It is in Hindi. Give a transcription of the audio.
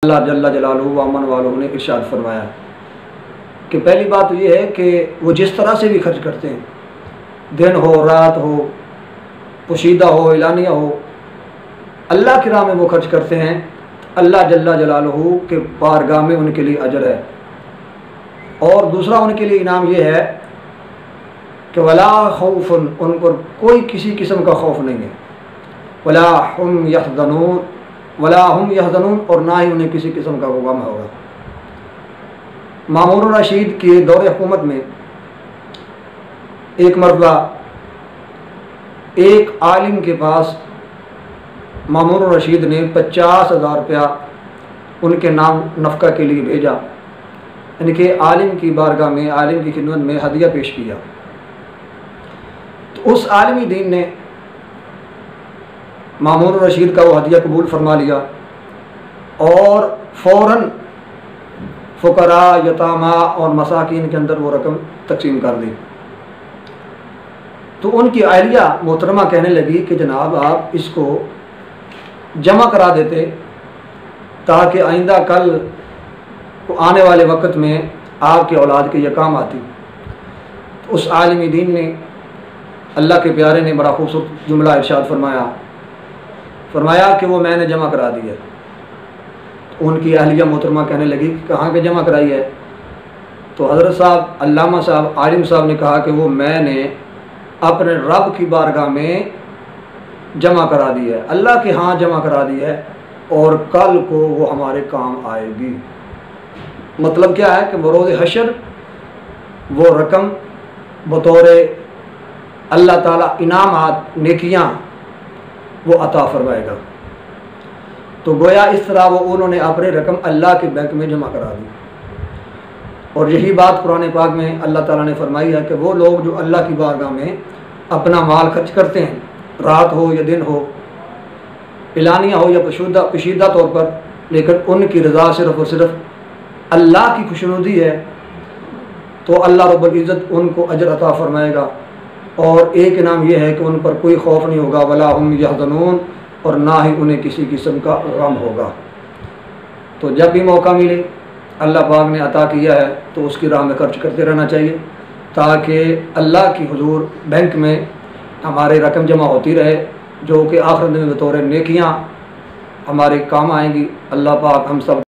अल्लाह जल्ला जलालुहु व अमन वालुहु ने इरशाद फरमाया कि पहली बात तो ये है कि वो जिस तरह से भी खर्च करते हैं, दिन हो रात हो, पोशीदा हो एलानिया हो, अल्लाह की राह में वो खर्च करते हैं, अल्लाह जल्ला जलालुहु के बारगाह में उनके लिए अजर है। और दूसरा उनके लिए इनाम ये है कि वला खौफुन, उन पर कोई किसी किस्म का खौफ नहीं है, वला हुम यहज़नून, और ना ही उन्हें किसी किस्म का गम होगा। मामून रशीद के दौरे हुकूमत में एक मरतबा एक आलिम के पास मामून रशीद ने 50,000 रुपया उनके नाम नफ़का के लिए भेजा, यानी कि आलिम की बारगाह में, आलिम की खिदमत में हदिया पेश किया। तो उस आलिमी दीन ने मामून रशीद का वो हदिया कबूल फरमा लिया और फ़ौरन फ़ुक़रा, यतामा और मसाकिन के अंदर वो रकम तकसीम कर दी। तो उनकी अहलिया मोहतरमा कहने लगी कि जनाब आप इसको जमा करा देते ताकि आइंदा कल को आने वाले वक़्त में आपके औलाद के यह काम आती। तो उस आलिमी दीन ने, अल्लाह के प्यारे ने बड़ा खूबसूरत जुमला इरशाद फरमाया कि वो मैंने जमा करा दी है। तो उनकी अहलिया मोहतरमा कहने लगी कि कहाँ पे जमा कराई है? तो हज़रत साहब, अल्लामा साहब, आलिम साहब ने कहा कि वो मैंने अपने रब की बारगाह में जमा करा दी है, अल्लाह के यहाँ जमा करा दी है और कल को वो हमारे काम आएगी। मतलब क्या है कि बरोज़ हशर वो रकम बतौर अल्लाह ताला इनामात, नेकियां वो अता फरमाएगा। तो गोया इस तरह वो उन्होंने अपनी रकम अल्लाह के बैंक में जमा करा दी। और यही बात कुरान पाक में अल्लाह ताला ने फरमाई है कि वो लोग जो अल्लाह की बारगाह में अपना माल खर्च करते हैं, रात हो या दिन हो, एलानिया हो या पोशीदा तौर पर, लेकिन उनकी रज़ा सिर्फ़ और सिर्फ अल्लाह की खुशनुदी है, तो अल्लाह रब्बुल इज़्ज़त उनको अजर अता फरमाएगा। और एक इनाम यह है कि उन पर कोई खौफ नहीं होगा, वला हुम यहज़नून, और ना ही उन्हें किसी किस्म का गम होगा। तो जब भी मौका मिले, अल्लाह पाक ने अता किया है तो उसकी राह में खर्च करते रहना चाहिए, ताकि अल्लाह की हुजूर बैंक में हमारे रकम जमा होती रहे, जो कि आखिरत में बतौर नेकियां हमारे काम आएंगी। अल्लाह पाक हम सब